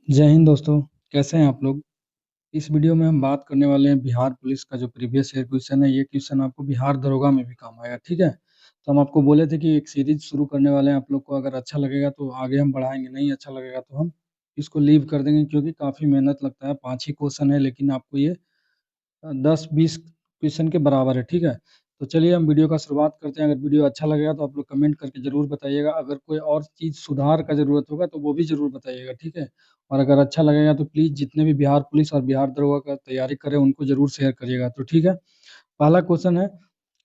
जय हिंद दोस्तों, कैसे हैं आप लोग? इस वीडियो में हम बात करने वाले हैं बिहार पुलिस का जो प्रीवियस ईयर क्वेश्चन है। ये क्वेश्चन आपको बिहार दरोगा में भी काम आएगा, ठीक है? तो हम आपको बोले थे कि एक सीरीज शुरू करने वाले हैं। आप लोग को अगर अच्छा लगेगा तो आगे हम बढ़ाएंगे, नहीं अच्छा लगेगा तो हम इसको लीव कर देंगे, क्योंकि काफ़ी मेहनत लगता है। 5 ही क्वेश्चन है, लेकिन आपको ये 10-20 क्वेश्चन के बराबर है, ठीक है? तो चलिए हम वीडियो का शुरुआत करते हैं। अगर वीडियो अच्छा लगेगा तो आप लोग कमेंट करके ज़रूर बताइएगा। अगर कोई और चीज़ सुधार का ज़रूरत होगा तो वो भी ज़रूर बताइएगा, ठीक है? और अगर अच्छा लगेगा तो प्लीज़ जितने भी बिहार पुलिस और बिहार दरोगा का तैयारी करें उनको ज़रूर शेयर करिएगा, तो ठीक है? पहला क्वेश्चन है,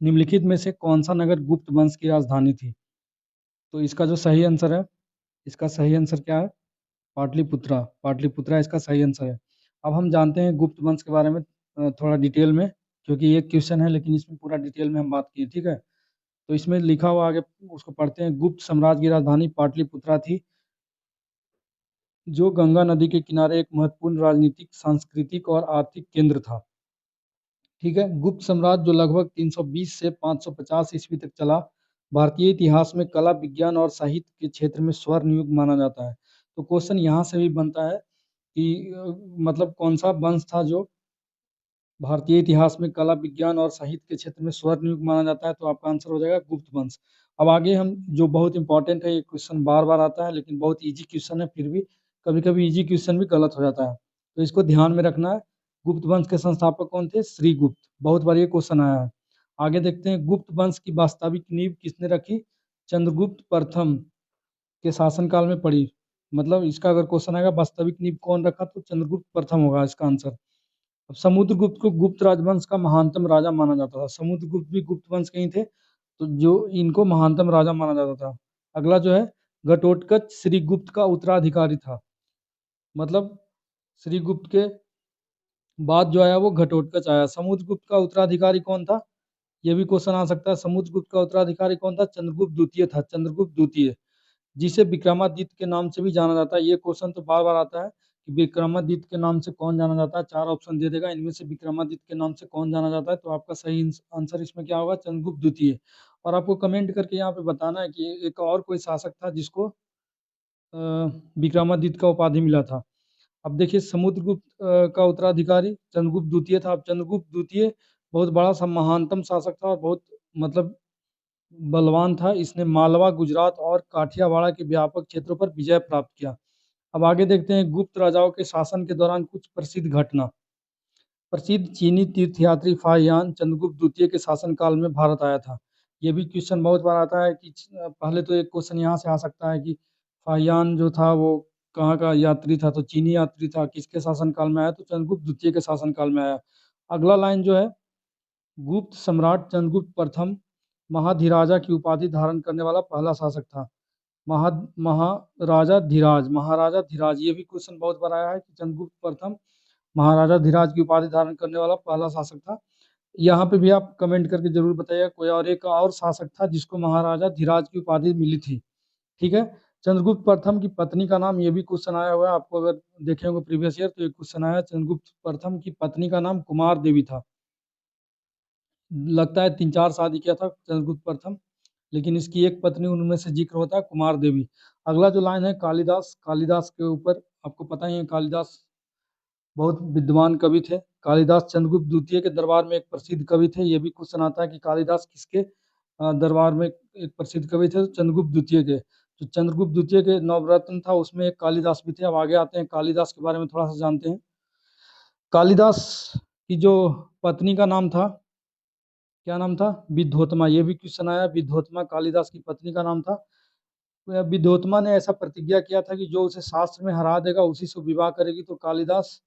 निम्नलिखित में से कौन सा नगर गुप्त वंश की राजधानी थी? तो इसका जो सही आंसर है, इसका सही आंसर क्या है? पाटलिपुत्रा। पाटलिपुत्रा इसका सही आंसर है। अब हम जानते हैं गुप्त वंश के बारे में थोड़ा डिटेल में, क्योंकि ये क्वेश्चन है लेकिन इसमें पूरा डिटेल में हम बात किए, ठीक है? तो इसमें लिखा हुआ आगे उसको पढ़ते हैं। गुप्त साम्राज्य की राजधानी पाटलिपुत्रा थी, जो गंगा नदी के किनारे एक महत्वपूर्ण राजनीतिक, सांस्कृतिक और आर्थिक केंद्र था। ठीक है, गुप्त साम्राज्य जो लगभग 320 से 550 ईस्वी तक चला, भारतीय इतिहास में कला, विज्ञान और साहित्य के क्षेत्र में स्वर्ण युग माना जाता है। तो क्वेश्चन यहाँ से भी बनता है कि मतलब कौन सा वंश था जो भारतीय इतिहास में कला, विज्ञान और साहित्य के क्षेत्र में स्वर्ण युग माना जाता है? तो आपका आंसर हो जाएगा गुप्त वंश। अब आगे हम जो बहुत इंपॉर्टेंट है, ये क्वेश्चन बार बार आता है लेकिन बहुत इजी क्वेश्चन है, फिर भी कभी कभी इजी क्वेश्चन भी गलत हो जाता है, तो इसको ध्यान में रखना है। गुप्त वंश के संस्थापक कौन थे? श्रीगुप्त। बहुत बार ये क्वेश्चन आया है। आगे देखते हैं, गुप्त वंश की वास्तविक नींव किसने रखी? चंद्रगुप्त प्रथम के शासनकाल में पड़ी। मतलब इसका अगर क्वेश्चन आएगा वास्तविक नींव कौन रखा, तो चंद्रगुप्त प्रथम होगा इसका आंसर। अब समुद्रगुप्त को गुप्त राजवंश का महानतम राजा माना जाता था। समुद्रगुप्त भी गुप्त वंश के ही थे, तो जो इनको महानतम राजा माना जाता था। अगला जो है, घटोत्कच श्रीगुप्त का उत्तराधिकारी था। मतलब श्रीगुप्त के बाद जो आया वो घटोत्कच आया। समुद्रगुप्त का उत्तराधिकारी कौन था? ये भी क्वेश्चन आ सकता है। समुद्रगुप्त का उत्तराधिकारी कौन था? चंद्रगुप्त द्वितीय था, चंद्रगुप्त द्वितीय, जिसे विक्रमादित्य के नाम से भी जाना जाता है। ये क्वेश्चन तो बार बार आता है कि विक्रमादित्य के नाम से कौन जाना जाता है। 4 ऑप्शन दे देगा, इनमें से विक्रमादित्य के नाम से कौन जाना जाता है? तो आपका सही आंसर इसमें क्या होगा? चंद्रगुप्त द्वितीय। और आपको कमेंट करके यहाँ पे बताना है कि एक और कोई शासक था जिसको विक्रमादित्य का उपाधि मिला था। अब देखिए, समुद्रगुप्त का उत्तराधिकारी चंद्रगुप्त द्वितीय था। अब चंद्रगुप्त द्वितीय बहुत बड़ा सा महानतम शासक था और बहुत मतलब बलवान था। इसने मालवा, गुजरात और काठियावाड़ के व्यापक क्षेत्रों पर विजय प्राप्त किया। अब आगे देखते हैं, गुप्त राजाओं के शासन के दौरान कुछ प्रसिद्ध घटना। प्रसिद्ध चीनी तीर्थयात्री फाहियान चंद्रगुप्त द्वितीय के शासनकाल में भारत आया था। ये भी क्वेश्चन बहुत बार आता है कि पहले तो एक क्वेश्चन यहाँ से आ सकता है कि फाहियान जो था वो कहाँ का यात्री था? तो चीनी यात्री था। किसके शासनकाल में आया? तो चंद्रगुप्त द्वितीय के शासनकाल में आया। अगला लाइन जो है, गुप्त सम्राट चंद्रगुप्त प्रथम महाधिराजा की उपाधि धारण करने वाला पहला शासक था। महा महाराजा धीराज, महाराजा धीराज, ये भी क्वेश्चन बहुत बार आया है कि चंद्रगुप्त प्रथम महाराजा धीराज की उपाधि धारण करने वाला पहला शासक था। यहाँ पे भी आप कमेंट करके जरूर बताइएगा कोई और एक और शासक था जिसको महाराजा धीराज की उपाधि मिली थी, ठीक है? चंद्रगुप्त प्रथम की पत्नी का नाम, ये भी क्वेश्चन आया हुआ है। आपको अगर देखे होंगे प्रीवियस ईयर तो एक क्वेश्चन आया, चंद्रगुप्त प्रथम की पत्नी का नाम कुमार देवी था। लगता है 3-4 शादी किया था चंद्रगुप्त प्रथम, लेकिन इसकी एक पत्नी उनमें से जिक्र होता है, कुमार देवी। अगला जो लाइन है, कालिदास। कालिदास के ऊपर आपको पता ही है, कालिदास बहुत विद्वान कवि थे। कालिदास चंद्रगुप्त द्वितीय के दरबार में एक प्रसिद्ध कवि थे। ये भी क्वेश्चन आता है कि कालिदास किसके दरबार में एक प्रसिद्ध कवि थे? तो चंद्रगुप्त द्वितीय के। तो चंद्रगुप्त द्वितीय के नवरत्न था, उसमें एक कालिदास भी थे। अब आगे आते हैं, कालिदास के बारे में थोड़ा सा जानते हैं। कालिदास की जो पत्नी का नाम था, क्या नाम था? विद्योत्मा। ये भी क्वेश्चन आया, विद्योत्मा कालिदास की पत्नी का नाम था। विद्योत्मा ने ऐसा प्रतिज्ञा किया था कि जो उसे शास्त्र में हरा देगा उसी से विवाह करेगी। तो कालिदास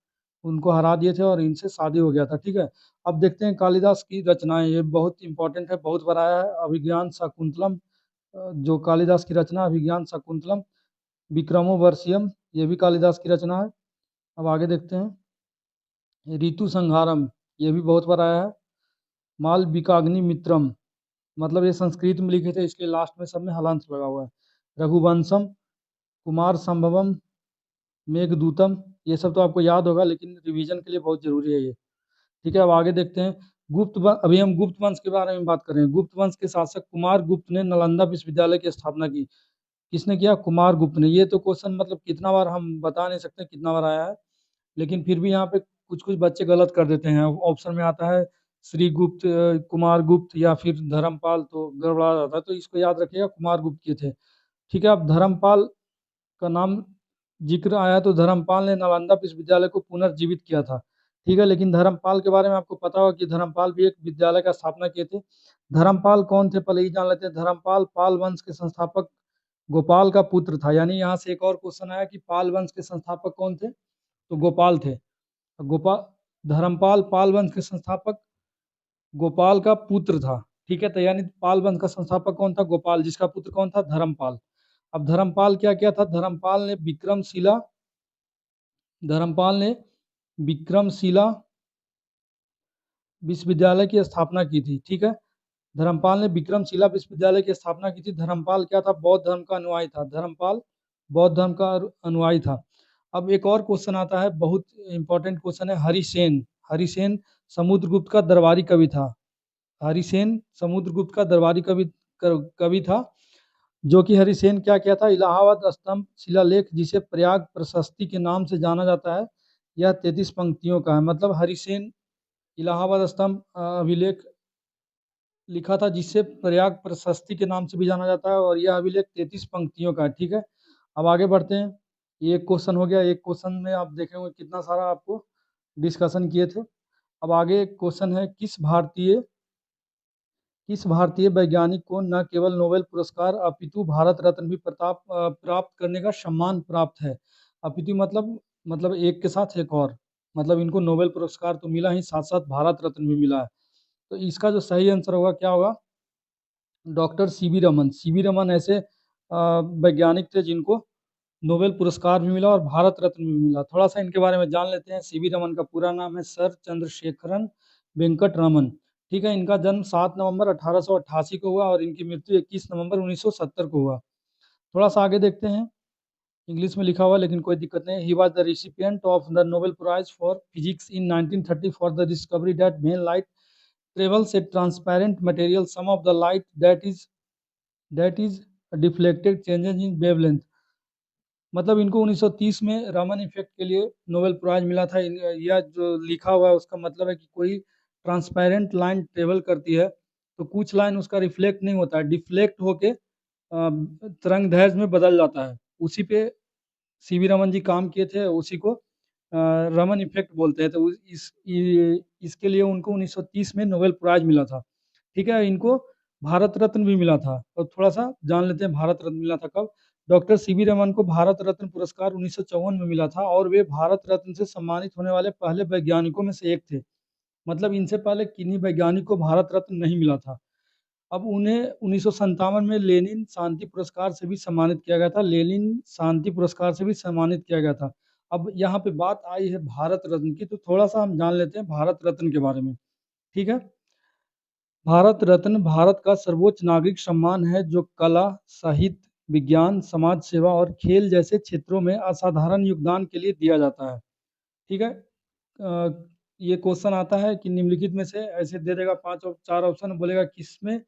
उनको हरा दिए थे और इनसे शादी हो गया था, ठीक है? अब देखते हैं कालिदास की रचनाएं, ये बहुत इंपॉर्टेंट है, बहुत बार आया है। अभिज्ञान शाकुंतलम, जो कालिदास की रचना, अभिज्ञान शाकुंतलम। विक्रमोर्वशीयम, ये भी कालिदास की रचना है। अब आगे देखते हैं, ऋतु संहारम, ये भी बहुत बार आया है। मालविकाग्नि मित्रम, मतलब ये संस्कृत में लिखे थे इसलिए लास्ट में सब में हलांत लगा हुआ है। रघुवंशम, कुमार संभवम, मेघदूतम, ये सब तो आपको याद होगा लेकिन रिवीजन के लिए बहुत जरूरी है ये, ठीक है? अब आगे देखते हैं, अभी हम गुप्त वंश के बारे में बात करें। गुप्त वंश के शासक कुमार गुप्त ने नालंदा विश्वविद्यालय की स्थापना की। किसने किया? कुमार गुप्त ने। ये तो क्वेश्चन मतलब कितना बार हम बता नहीं सकते कितना बार आया है, लेकिन फिर भी यहाँ पे कुछ कुछ बच्चे गलत कर देते हैं। ऑप्शन में आता है श्री गुप्त, कुमार गुप्त या फिर धर्मपाल, तो गड़बड़ा जाता है। तो इसको याद रखिएगा, कुमार गुप्त के थे। ठीक है, अब धर्मपाल का नाम जिक्र आया तो धर्मपाल ने नालंदा विश्वविद्यालय को पुनर्जीवित किया था। ठीक है, लेकिन धर्मपाल के बारे में आपको पता होगा कि धर्मपाल भी एक विद्यालय का स्थापना किए थे। धर्मपाल कौन थे, पहले ही जान लेते हैं। धर्मपाल पाल वंश के संस्थापक गोपाल का पुत्र था। यानी यहाँ से एक और क्वेश्चन आया कि पाल वंश के संस्थापक कौन थे, तो गोपाल थे। गोपाल, धर्मपाल पाल वंश के संस्थापक गोपाल का पुत्र था। ठीक है, तो यानी पाल वंश का संस्थापक कौन था? गोपाल, जिसका पुत्र कौन था? धर्मपाल। अब धर्मपाल क्या किया था? धर्मपाल ने विक्रमशिला विश्वविद्यालय की स्थापना की थी। ठीक है, धर्मपाल ने विक्रमशिला विश्वविद्यालय की स्थापना की थी। धर्मपाल क्या था? बौद्ध धर्म का अनुयायी था। धर्मपाल बौद्ध धर्म का अनुयायी था। अब एक और क्वेश्चन आता है, बहुत इंपॉर्टेंट क्वेश्चन है। हरिसेन, हरिसेन समुद्रगुप्त का दरबारी कवि था। हरिसेन समुद्रगुप्त का दरबारी कवि था। जो कि हरिसेन क्या किया था? इलाहाबाद स्तंभ शिलालेख, जिसे प्रयाग प्रशस्ति के नाम से जाना जाता है, यह 33 पंक्तियों का है। मतलब हरिसेन इलाहाबाद स्तंभ अभिलेख लिखा था, जिसे प्रयाग प्रशस्ति के नाम से भी जाना जाता है, और यह अभिलेख 33 पंक्तियों का है। ठीक है, अब आगे बढ़ते हैं। ये एक क्वेश्चन हो गया। एक क्वेश्चन में आप देखेंगे कितना सारा आपको डिस्कशन किए थे। अब आगे एक क्वेश्चन है, किस भारतीय वैज्ञानिक को न केवल नोबेल पुरस्कार अपितु भारत रत्न भी प्राप्त करने का सम्मान प्राप्त है? अपितु मतलब एक के साथ एक और, मतलब इनको नोबेल पुरस्कार तो मिला ही, साथ साथ भारत रत्न भी मिला है। तो इसका जो सही आंसर होगा क्या होगा? Doctor CV Raman. CV Raman ऐसे वैज्ञानिक थे जिनको नोबेल पुरस्कार भी मिला और भारत रत्न भी मिला। थोड़ा सा इनके बारे में जान लेते हैं। सीवी रमन का पूरा नाम है सर चंद्रशेखरन वेंकट रमन। ठीक है, इनका जन्म 7 नवंबर 1888 को हुआ और इनकी मृत्यु 21 नवंबर 1970 को हुआ। थोड़ा सा आगे देखते हैं। इंग्लिश में लिखा हुआ लेकिन कोई दिक्कत नहीं। He was the recipient of the Nobel prize for physics in 1930 for the discovery that when light travels a transparent material, some of the light that is deflected changes in wavelength। मतलब इनको 1930 में Raman effect के लिए Nobel prize मिला था। यह जो लिखा हुआ है उसका मतलब है कि कोई ट्रांसपेरेंट लाइन ट्रेवल करती है तो कुछ लाइन उसका रिफ्लेक्ट नहीं होता है, डिफ्लेक्ट होके तरंग दैर्ध्य में बदल जाता है। उसी पे सीवी रमन जी काम किए थे, उसी को रमन इफेक्ट बोलते हैं। तो इसके लिए उनको 1930 में नोबेल प्राइज मिला था। ठीक है, इनको भारत रत्न भी मिला था। और थोड़ा सा जान लेते हैं भारत रत्न मिला था कब। डॉक्टर सीवी रमन को भारत रत्न पुरस्कार 1954 में मिला था और वे भारत रत्न से सम्मानित होने वाले पहले वैज्ञानिकों में से एक थे। मतलब इनसे पहले किन्हीं वैज्ञानिक को भारत रत्न नहीं मिला था। अब उन्हें 1957 में लेनिन शांति पुरस्कार से भी सम्मानित किया गया था। लेनिन शांति पुरस्कार से भी सम्मानित किया गया था। अब यहाँ पे बात आई है भारत रत्न की, तो थोड़ा सा हम जान लेते हैं भारत रत्न के बारे में। ठीक है, भारत रत्न भारत का सर्वोच्च नागरिक सम्मान है जो कला, साहित्य, विज्ञान, समाज सेवा और खेल जैसे क्षेत्रों में असाधारण योगदान के लिए दिया जाता है। ठीक है, ये क्वेश्चन आता है कि निम्नलिखित में से ऐसे दे देगा 5 और 4 ऑप्शन, बोलेगा किसमें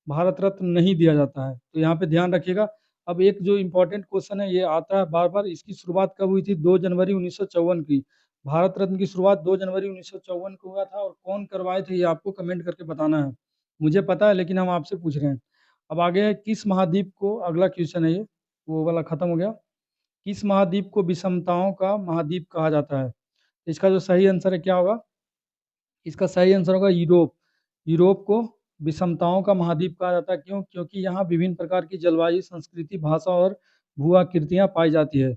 भारत रत्न नहीं दिया जाता है। तो यहाँ पे ध्यान रखिएगा। अब एक जो इम्पोर्टेंट क्वेश्चन है ये आता है बार बार, इसकी शुरुआत कब हुई थी? 2 जनवरी 1954 की। भारत रत्न की शुरुआत 2 जनवरी 1954 को हुआ था। और कौन करवाए थे ये आपको कमेंट करके बताना है। मुझे पता है लेकिन हम आपसे पूछ रहे हैं। अब आगे है, किस महाद्वीप को, अगला क्वेश्चन है ये, वो वाला खत्म हो गया। किस महाद्वीप को विषमताओं का महाद्वीप कहा जाता है? इसका जो सही आंसर है क्या होगा? इसका सही आंसर होगा यूरोप। यूरोप को विषमताओं का महाद्वीप कहा जाता है। क्यों? क्योंकि यहाँ विभिन्न प्रकार की जलवायु, संस्कृति, भाषा और भू आकृतियाँ पाई जाती है।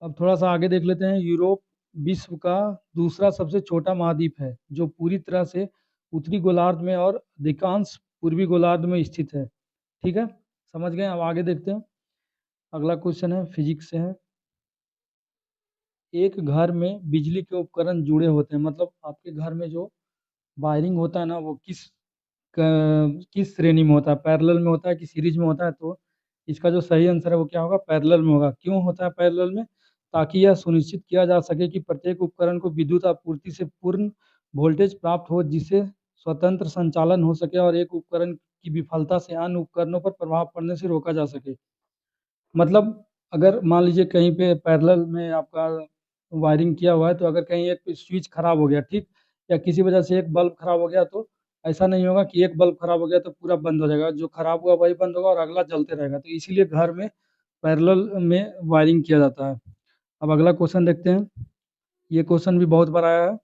अब थोड़ा सा आगे देख लेते हैं। यूरोप विश्व का दूसरा सबसे छोटा महाद्वीप है जो पूरी तरह से उत्तरी गोलार्ध में और अधिकांश पूर्वी गोलार्ध में स्थित है। ठीक है, समझ गए? अब आगे देखते हैं। अगला क्वेश्चन है, फिजिक्स से है। एक घर में बिजली के उपकरण जुड़े होते हैं, मतलब आपके घर में जो वायरिंग होता है ना, वो किस श्रेणी में होता है? पैरेलल में होता है कि सीरीज में होता है? तो इसका जो सही आंसर है वो क्या होगा? पैरेलल में होगा। क्यों होता है पैरेलल में? ताकि यह सुनिश्चित किया जा सके कि प्रत्येक उपकरण को विद्युत आपूर्ति से पूर्ण वोल्टेज प्राप्त हो, जिससे स्वतंत्र संचालन हो सके और एक उपकरण की विफलता से अन्य उपकरणों पर प्रभाव पड़ने से रोका जा सके। मतलब अगर मान लीजिए कहीं पे पैरेलल में आपका वायरिंग किया हुआ है, तो अगर कहीं एक स्विच खराब हो गया, ठीक, या किसी वजह से एक बल्ब खराब हो गया, तो ऐसा नहीं होगा कि एक बल्ब खराब हो गया तो पूरा बंद हो जाएगा, जो खराब हुआ वही बंद होगा और अगला चलते रहेगा। तो इसीलिए घर में पैरेलल में वायरिंग किया जाता है। अब अगला क्वेश्चन देखते हैं। ये क्वेश्चन भी बहुत बार आया है।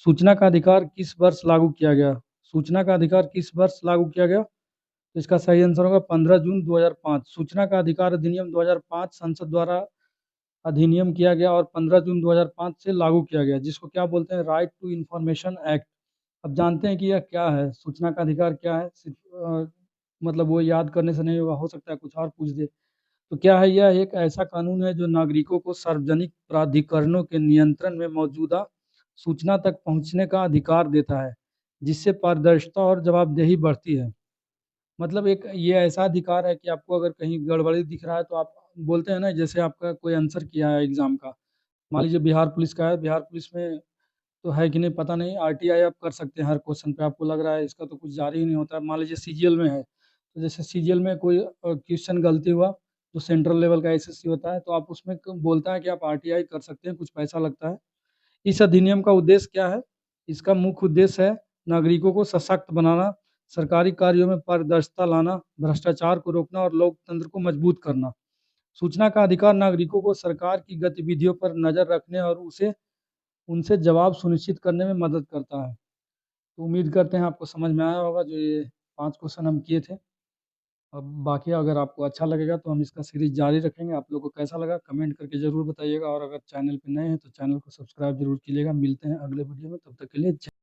सूचना का अधिकार किस वर्ष लागू किया गया? सूचना का अधिकार किस वर्ष लागू किया गया? तो इसका सही आंसर होगा 15 जून 2005। सूचना का अधिकार अधिनियम 2005 संसद द्वारा अधिनियम किया गया और 15 जून 2005 से लागू किया गया, जिसको क्या बोलते हैं, राइट टू इंफॉर्मेशन एक्ट। अब जानते हैं कि यह क्या है, सूचना का अधिकार क्या है। सिर्फ मतलब वो याद करने से नहीं होगा, हो सकता है कुछ और पूछ दे। तो क्या है, यह एक ऐसा कानून है जो नागरिकों को सार्वजनिक प्राधिकरणों के नियंत्रण में मौजूदा सूचना तक पहुंचने का अधिकार देता है, जिससे पारदर्शिता और जवाबदेही बढ़ती है। मतलब एक ये ऐसा अधिकार है कि आपको अगर कहीं गड़बड़ी दिख रहा है तो आप बोलते हैं ना, जैसे आपका कोई आंसर किया है एग्जाम का, मान लीजिए बिहार पुलिस का है, बिहार पुलिस में तो है कि नहीं पता नहीं, आरटीआई आप कर सकते हैं हर क्वेश्चन पे, आपको लग रहा है इसका तो कुछ जारी ही नहीं होता है। मान लीजिए सीजीएल में है, तो जैसे सीजीएल में कोई क्वेश्चन गलती हुआ, जो सेंट्रल लेवल का एसएससी होता है, तो आप उसमें बोलता है कि आप आरटीआई कर सकते हैं, कुछ पैसा लगता है। इस अधिनियम का उद्देश्य क्या है? इसका मुख्य उद्देश्य है नागरिकों को सशक्त बनाना, सरकारी कार्यों में पारदर्शिता लाना, भ्रष्टाचार को रोकना और लोकतंत्र को मजबूत करना। सूचना का अधिकार नागरिकों को सरकार की गतिविधियों पर नजर रखने और उसे उनसे जवाब सुनिश्चित करने में मदद करता है। तो उम्मीद करते हैं आपको समझ में आया होगा, जो ये 5 क्वेश्चन हम किए थे। अब बाकी अगर आपको अच्छा लगेगा तो हम इसका सीरीज़ जारी रखेंगे। आप लोगों को कैसा लगा कमेंट करके ज़रूर बताइएगा, और अगर चैनल पे नए हैं तो चैनल को सब्सक्राइब ज़रूर कीजिएगा। मिलते हैं अगले वीडियो में, तब तक के लिए जय